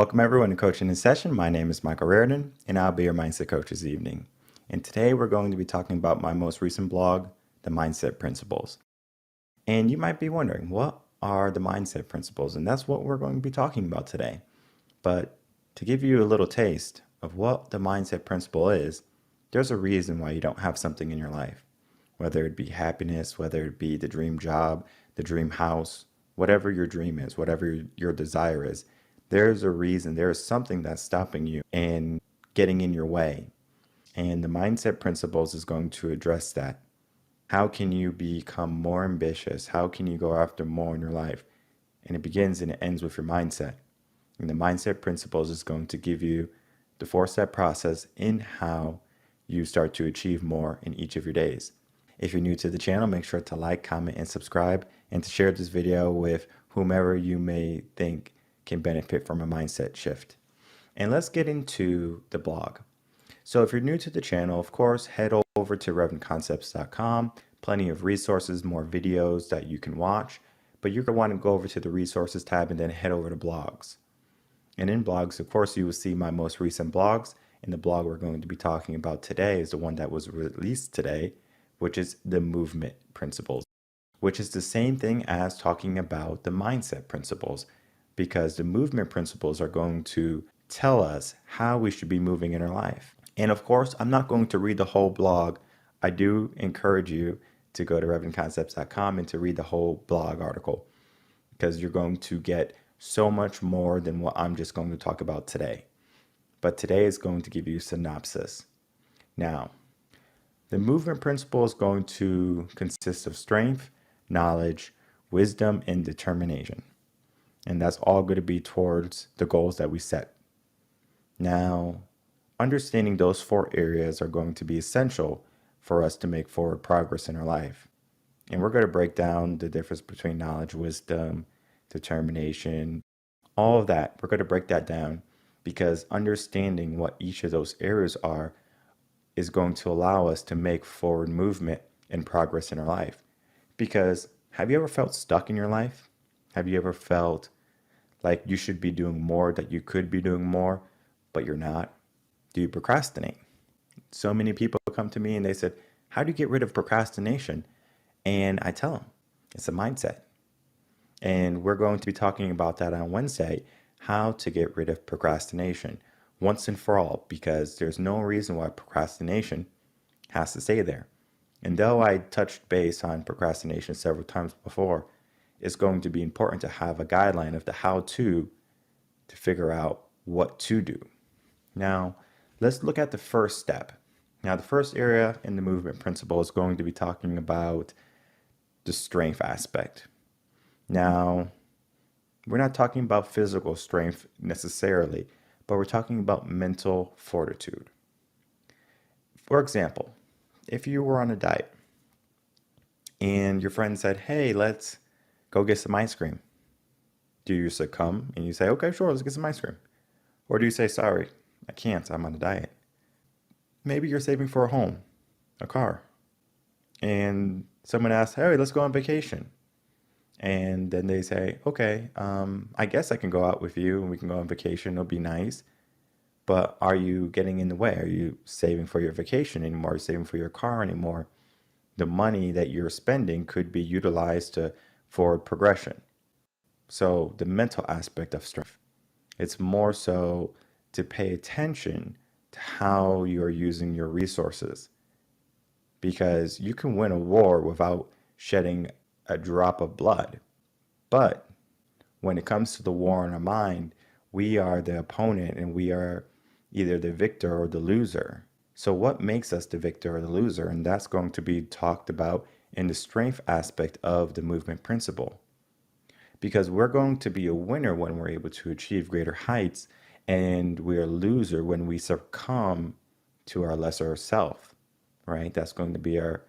Welcome everyone to Coaching in Session. My name is Michael Reardon, and I'll be your mindset coach this evening. And today we're going to be talking about my most recent blog, The Mindset Principles. And you might be wondering, what are the mindset principles? And that's what we're going to be talking about today. But to give you a little taste of what the mindset principle is, there's a reason why you don't have something in your life. Whether it be happiness, whether it be the dream job, the dream house, whatever your dream is, whatever your desire is, there's a reason, there is something that's stopping you and getting in your way. And the mindset principles is going to address that. How can you become more ambitious? How can you go after more in your life? And it begins and it ends with your mindset. And the mindset principles is going to give you the 4-step process in how you start to achieve more in each of your days. If you're new to the channel, make sure to like, comment, and subscribe, and to share this video with whomever you may think can benefit from a mindset shift. And let's get into the blog. So if you're new to the channel, of course, head over to revenconcepts.com. Plenty of resources, more videos that you can watch, but you're going to want to go over to the resources tab and then head over to blogs. And in blogs, of course, you will see my most recent blogs. And the blog we're going to be talking about today is the one that was released today, which is the movement principles, which is the same thing as talking about the mindset principles, because the movement principles are going to tell us how we should be moving in our life. And of course, I'm not going to read the whole blog. I do encourage you to go to revenconcepts.com and to read the whole blog article, because you're going to get so much more than what I'm just going to talk about today. But today is going to give you a synopsis. Now, the movement principle is going to consist of strength, knowledge, wisdom, and determination. And that's all going to be towards the goals that we set. Now, understanding those 4 areas are going to be essential for us to make forward progress in our life. And we're going to break down the difference between knowledge, wisdom, determination, all of that. We're going to break that down because understanding what each of those areas are is going to allow us to make forward movement and progress in our life. Because have you ever felt stuck in your life? Have you ever felt like you should be doing more, that you could be doing more, but you're not? Do you procrastinate? So many people come to me and they said, how do you get rid of procrastination? And I tell them, it's a mindset. And we're going to be talking about that on Wednesday, how to get rid of procrastination once and for all, because there's no reason why procrastination has to stay there. And though I touched base on procrastination several times before, it's going to be important to have a guideline of the how to figure out what to do. Now, let's look at the first step. Now, the first area in the movement principle is going to be talking about the strength aspect. Now, we're not talking about physical strength necessarily, but we're talking about mental fortitude. For example, if you were on a diet and your friend said, hey, let's go get some ice cream. Do you succumb and you say, okay, sure, let's get some ice cream? Or do you say, sorry, I can't, I'm on a diet? Maybe you're saving for a home, a car, and someone asks, hey, let's go on vacation. And then they say, okay, I guess I can go out with you and we can go on vacation, it'll be nice. But are you getting in the way? Are you saving for your vacation anymore? Are you saving for your car anymore? The money that you're spending could be utilized to forward progression. So the mental aspect of strength, it's more so to pay attention to how you're using your resources, because you can win a war without shedding a drop of blood. But when it comes to the war in our mind, we are the opponent and we are either the victor or the loser. So what makes us the victor or the loser? And that's going to be talked about in the strength aspect of the movement principle. Because we're going to be a winner when we're able to achieve greater heights, and we're a loser when we succumb to our lesser self, right? That's going to be our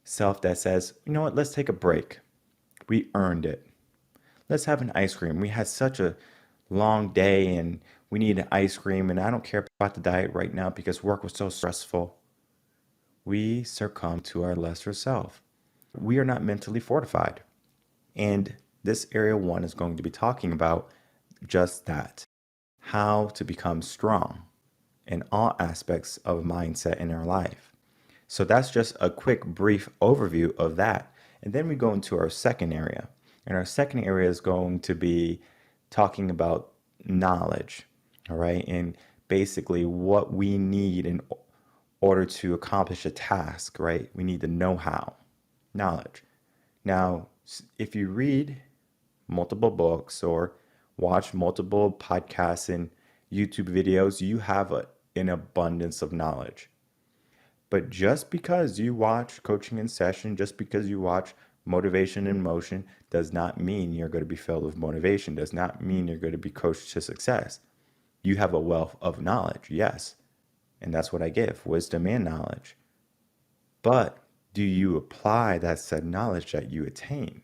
self that says, you know what, let's take a break. We earned it. Let's have an ice cream. We had such a long day and we need an ice cream, and I don't care about the diet right now because work was so stressful. We succumb to our lesser self. We are not mentally fortified. And this area 1 is going to be talking about just that. how to become strong in all aspects of mindset in our life. So that's just a quick, brief overview of that. And then we go into our second area. And our second area is going to be talking about knowledge, all right? And basically what we need in order to accomplish a task, right? We need the know-how, knowledge. Now, if you read multiple books or watch multiple podcasts and YouTube videos, you have an abundance of knowledge. But just because you watch Coaching in Session, just because you watch Motivation in Motion, does not mean you're going to be filled with motivation, does not mean you're going to be coached to success. You have a wealth of knowledge, yes. And that's what I give, wisdom and knowledge. But do you apply that said knowledge that you attain?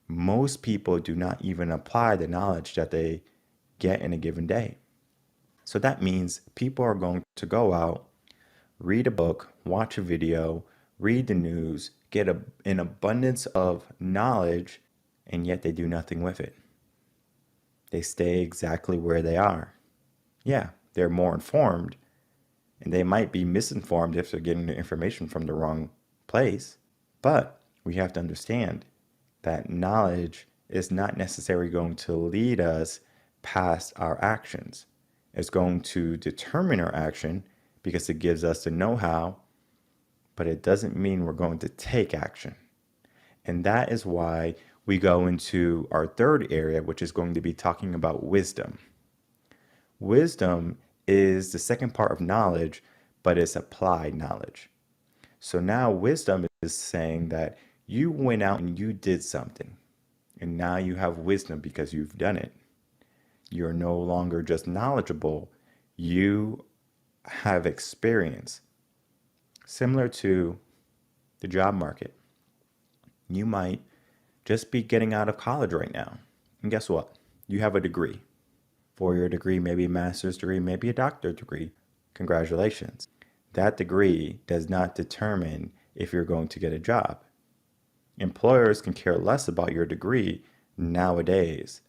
Most people do not even apply the knowledge that they get in a given day. So that means people are going to go out, read a book, watch a video, read the news, get an abundance of knowledge, and yet they do nothing with it. They stay exactly where they are. Yeah, they're more informed, and they might be misinformed if they're getting the information from the wrong place. But we have to understand that knowledge is not necessarily going to lead us past our actions. It's going to determine our action because it gives us the know-how, but it doesn't mean we're going to take action. And that is why we go into our third area, which is going to be talking about wisdom. Wisdom is the second part of knowledge, but it's applied knowledge. So now wisdom is saying that you went out and you did something, and now you have wisdom because you've done it. You're no longer just knowledgeable, you have experience. Similar to the job market. You might just be getting out of college right now. And guess what? You have a degree. 4-year degree, maybe a master's degree, maybe a doctorate degree. Congratulations. That degree does not determine if you're going to get a job. Employers can care less about your degree nowadays.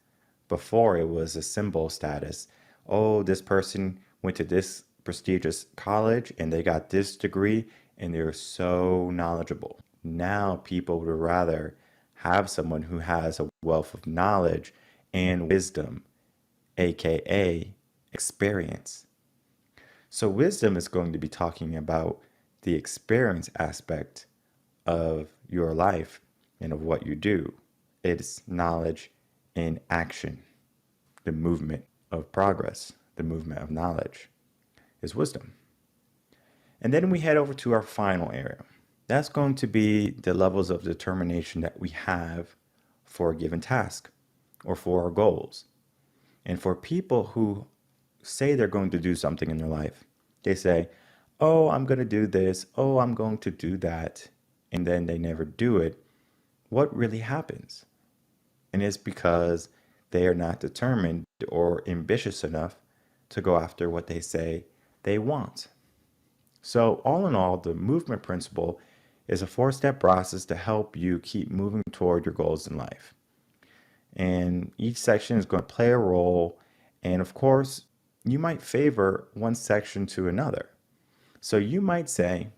Before, it was a symbol status. Oh, this person went to this prestigious college and they got this degree and they're so knowledgeable. Now people would rather have someone who has a wealth of knowledge and wisdom, aka experience. So wisdom is going to be talking about the experience aspect of your life and of what you do. It's knowledge in action. The movement of progress, the movement of knowledge is wisdom. And then we head over to our final area. That's going to be the levels of determination that we have for a given task or for our goals. And for people who say they're going to do something in their life, they say, oh, I'm going to do this, oh, I'm going to do that, and then they never do it. What really happens? And it's because they are not determined or ambitious enough to go after what they say they want. So all in all, the movement principle is a 4-step process to help you keep moving toward your goals in life. And each section is going to play a role. And of course, you might favor one section to another. So you might say,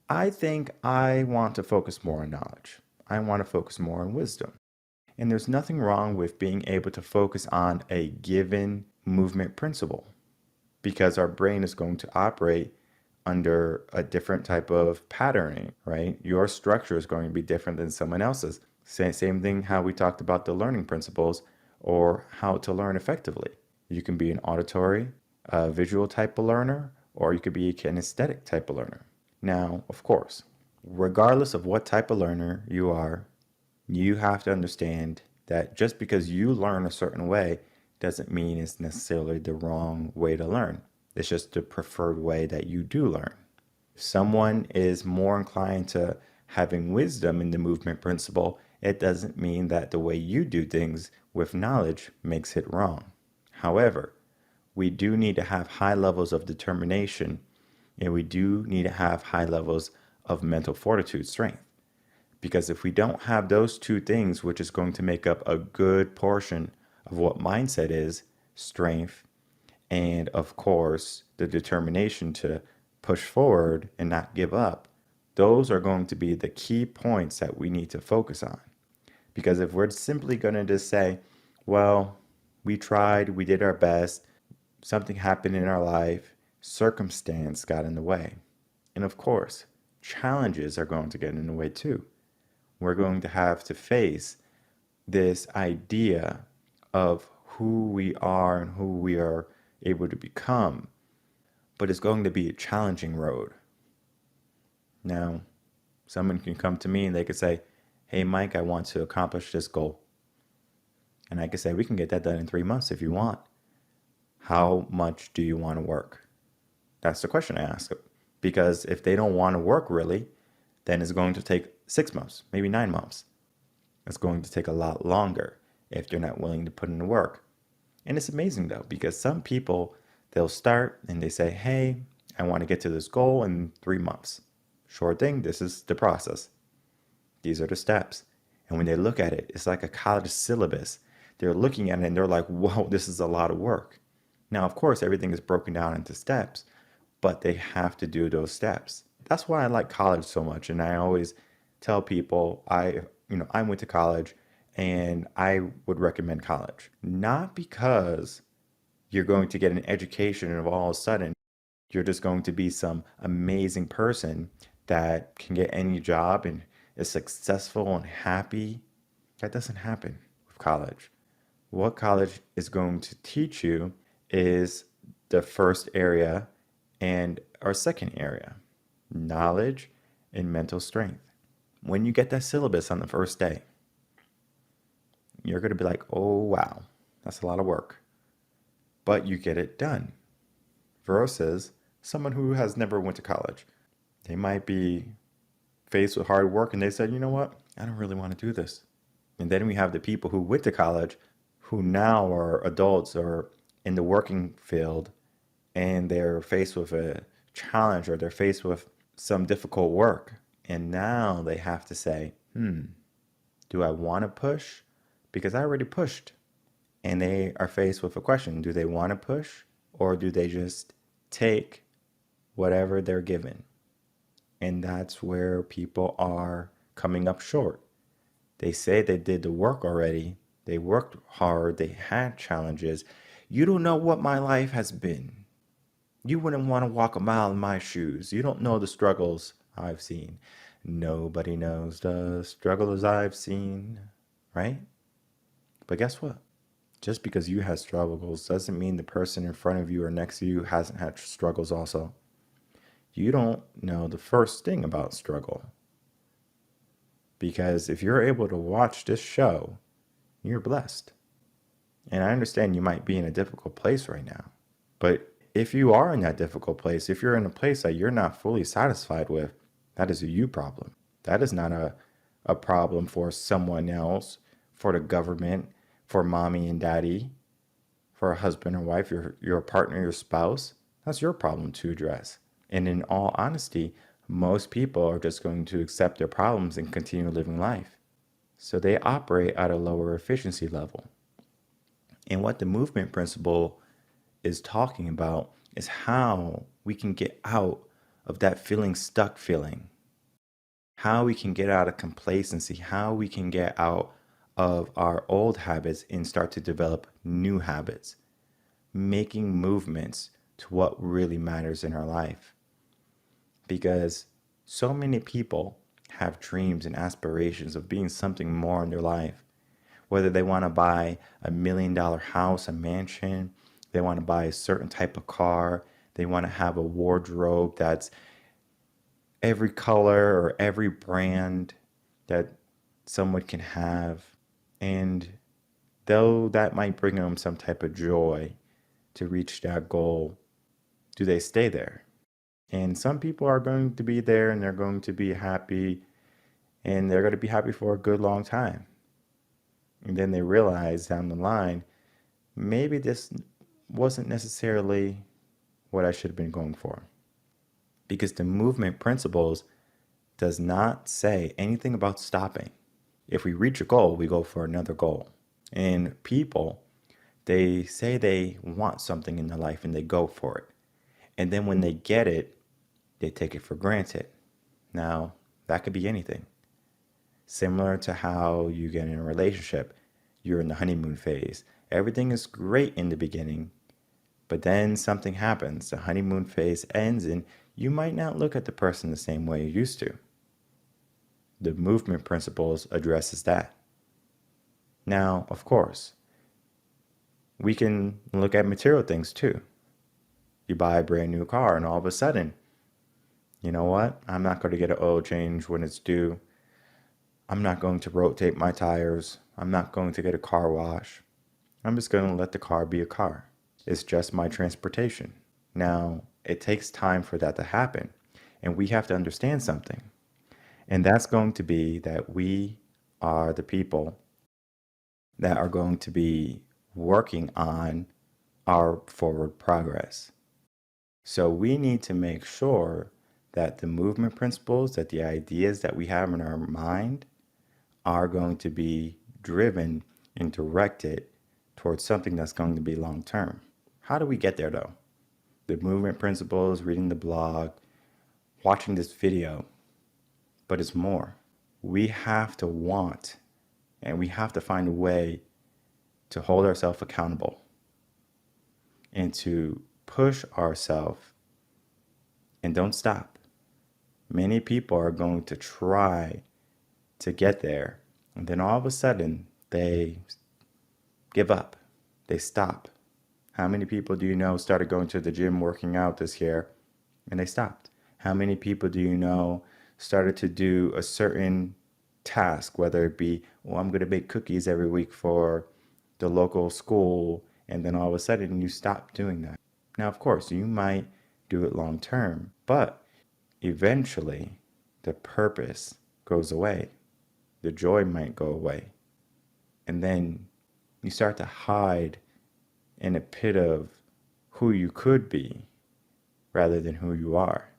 I think I want to focus more on knowledge. I want to focus more on wisdom. And there's nothing wrong with being able to focus on a given movement principle because our brain is going to operate under a different type of patterning, right? Your structure is going to be different than someone else's. Same thing how we talked about the learning principles or how to learn effectively. You can be an auditory, visual type of learner, or you could be a kinesthetic type of learner. Now, of course, regardless of what type of learner you are, you have to understand that just because you learn a certain way doesn't mean it's necessarily the wrong way to learn. It's just the preferred way that you do learn. If someone is more inclined to having wisdom in the movement principle, it doesn't mean that the way you do things with knowledge makes it wrong. However, we do need to have high levels of determination, and we do need to have high levels of mental fortitude, strength. Because if we don't have those two things, which is going to make up a good portion of what mindset is, strength, and of course, the determination to push forward and not give up. Those are going to be the key points that we need to focus on. Because if we're simply going to just say, well, we tried, we did our best, something happened in our life, circumstance got in the way. And of course, challenges are going to get in the way too. We're going to have to face this idea of who we are and who we are able to become. But it's going to be a challenging road. Now, someone can come to me and they could say, hey, Mike, I want to accomplish this goal. And I could say, we can get that done in 3 months if you want. How much do you want to work? That's the question I ask them. Because if they don't want to work really, then it's going to take 6 months, maybe 9 months. It's going to take a lot longer if they're not willing to put in the work. And it's amazing though, because some people, they'll start and they say, hey, I want to get to this goal in 3 months. Sure thing, this is the process. These are the steps. And when they look at it, it's like a college syllabus. They're looking at it and they're like, whoa, this is a lot of work. Now, of course, everything is broken down into steps, but they have to do those steps. That's why I like college so much. And I always tell people I went to college and I would recommend college. Not because you're going to get an education and all of a sudden you're just going to be some amazing person that can get any job and is successful and happy. That doesn't happen with college. What college is going to teach you is the first area and our second area, knowledge and mental strength. When you get that syllabus on the first day, you're going to be like, oh, wow, that's a lot of work. But you get it done. Versus someone who has never went to college. They might be faced with hard work and they said, you know what, I don't really want to do this. And then we have the people who went to college who now are adults or in the working field and they're faced with a challenge or they're faced with some difficult work. And now they have to say, do I want to push? Because I already pushed. And they are faced with a question. Do they want to push or do they just take whatever they're given? And that's where people are coming up short. They say they did the work already. They worked hard. They had challenges. You don't know what my life has been. You wouldn't want to walk a mile in my shoes. You don't know the struggles I've seen. Nobody knows the struggles I've seen, right? But guess what? Just because you had struggles doesn't mean the person in front of you or next to you hasn't had struggles also. You don't know the first thing about struggle. Because if you're able to watch this show, you're blessed. And I understand you might be in a difficult place right now. But if you are in that difficult place, if you're in a place that you're not fully satisfied with, that is a you problem. That is not a problem for someone else, for the government, for mommy and daddy, for a husband or wife, your partner, your spouse. That's your problem to address. And in all honesty, most people are just going to accept their problems and continue living life. So they operate at a lower efficiency level. And what the movement principle is talking about is how we can get out of that feeling stuck feeling, how we can get out of complacency, how we can get out of our old habits and start to develop new habits, making movements to what really matters in our life. Because so many people have dreams and aspirations of being something more in their life. Whether they want to buy $1 million house, a mansion, they want to buy a certain type of car, they want to have a wardrobe that's every color or every brand that someone can have. And though that might bring them some type of joy to reach that goal, do they stay there? And some people are going to be there and they're going to be happy and they're going to be happy for a good long time. And then they realize down the line, maybe this wasn't necessarily what I should have been going for. Because the movement principles does not say anything about stopping. If we reach a goal, we go for another goal. And people, They say they want something in their life and they go for it. And then when they get it, they take it for granted. Now, that could be anything. Similar to how you get in a relationship, you're in the honeymoon phase. Everything is great in the beginning, but then something happens. The honeymoon phase ends and you might not look at the person the same way you used to. The movement principles addresses that. Now, of course, we can look at material things too. You buy a brand new car and all of a sudden, you know what? I'm not going to get an oil change when it's due. I'm not going to rotate my tires. I'm not going to get a car wash. I'm just going to let the car be a car. It's just my transportation. Now, it takes time for that to happen. And we have to understand something. And that's going to be that we are the people that are going to be working on our forward progress. So we need to make sure that the movement principles, that the ideas that we have in our mind are going to be driven and directed towards something that's going to be long term. How do we get there though? The movement principles, reading the blog, watching this video, but it's more. We have to want and we have to find a way to hold ourselves accountable and to push ourselves and don't stop. Many people are going to try to get there, and then all of a sudden they give up. They stop. How many people do you know started going to the gym working out this year and they stopped? How many people do you know started to do a certain task, whether it be, well, I'm going to make cookies every week for the local school, and then all of a sudden you stop doing that? Now, of course, you might do it long term, but eventually the purpose goes away. The joy might go away. And then you start to hide in a pit of who you could be rather than who you are.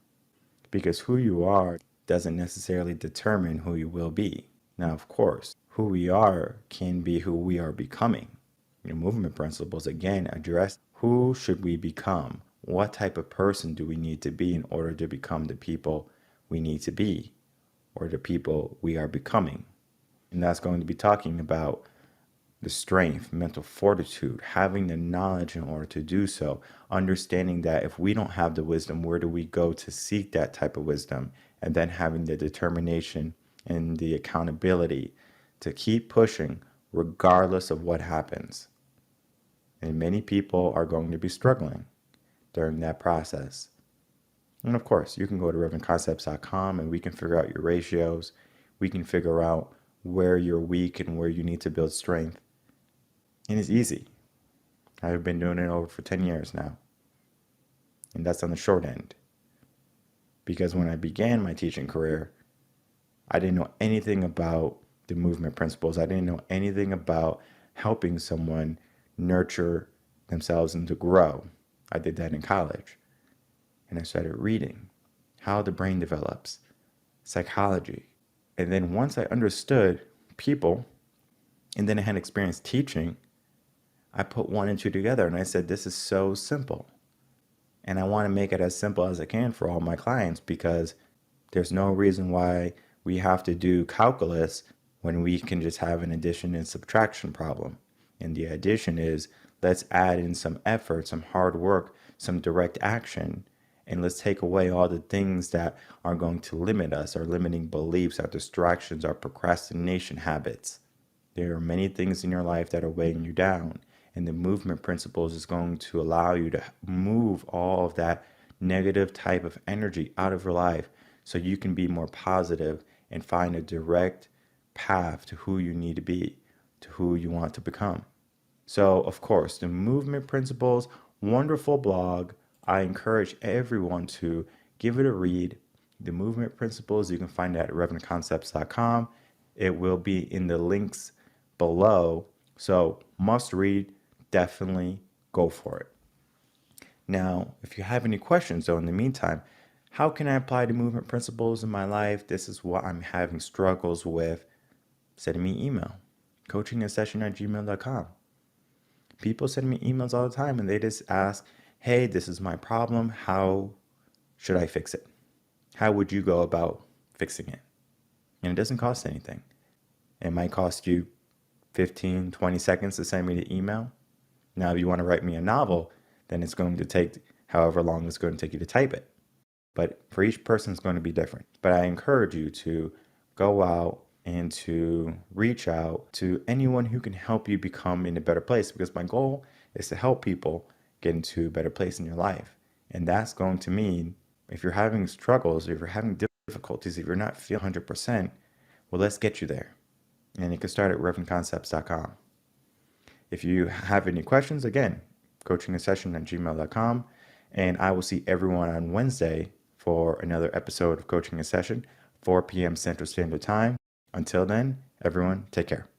Because who you are doesn't necessarily determine who you will be. Now, of course, who we are can be who we are becoming. Movement principles, again, address who should we become? What type of person do we need to be in order to become the people we need to be, or the people we are becoming? And that's going to be talking about the strength, mental fortitude, having the knowledge in order to do so, understanding that if we don't have the wisdom, where do we go to seek that type of wisdom? And then having the determination and the accountability to keep pushing regardless of what happens. And many people are going to be struggling during that process. And of course, you can go to reverendconcepts.com and we can figure out your ratios. We can figure out where you're weak and where you need to build strength. And it's easy. I've been doing it over for 10 years now. And that's on the short end. Because when I began my teaching career, I didn't know anything about the movement principles. I didn't know anything about helping someone nurture themselves and to grow. I did that in college. And I started reading how the brain develops, psychology. And then once I understood people, and then I had experience teaching, I put one and two together and I said, this is so simple. And I want to make it as simple as I can for all my clients, because there's no reason why we have to do calculus when we can just have an addition and subtraction problem. And the addition is, let's add in some effort, some hard work, some direct action, and let's take away all the things that are going to limit us, our limiting beliefs, our distractions, our procrastination habits. There are many things in your life that are weighing you down, and the movement principles is going to allow you to move all of that negative type of energy out of your life so you can be more positive and find a direct path to who you need to be, to who you want to become. So, of course, the movement principles, wonderful blog. I encourage everyone to give it a read. The movement principles, you can find that at reverendconcepts.com. It will be in the links below. So, must read, definitely go for it. Now, if you have any questions, though, in the meantime, how can I apply the movement principles in my life? This is what I'm having struggles with. Send me an email, coachinginsession@gmail.com. People send me emails all the time and they just ask, hey, this is my problem. How should I fix it? How would you go about fixing it? And it doesn't cost anything. It might cost you 15, 20 seconds to send me the email. Now, if you want to write me a novel, then it's going to take however long it's going to take you to type it. But for each person, it's going to be different. But I encourage you to go out and to reach out to anyone who can help you become in a better place, because my goal is to help people get into a better place in your life. And that's going to mean if you're having struggles, if you're having difficulties, if you're not feeling 100%, well, let's get you there. And you can start at reverendconcepts.com. If you have any questions, again, coachinginsession@gmail.com. And I will see everyone on Wednesday for another episode of Coaching in Session, 4 p.m. Central Standard Time. Until then, everyone, take care.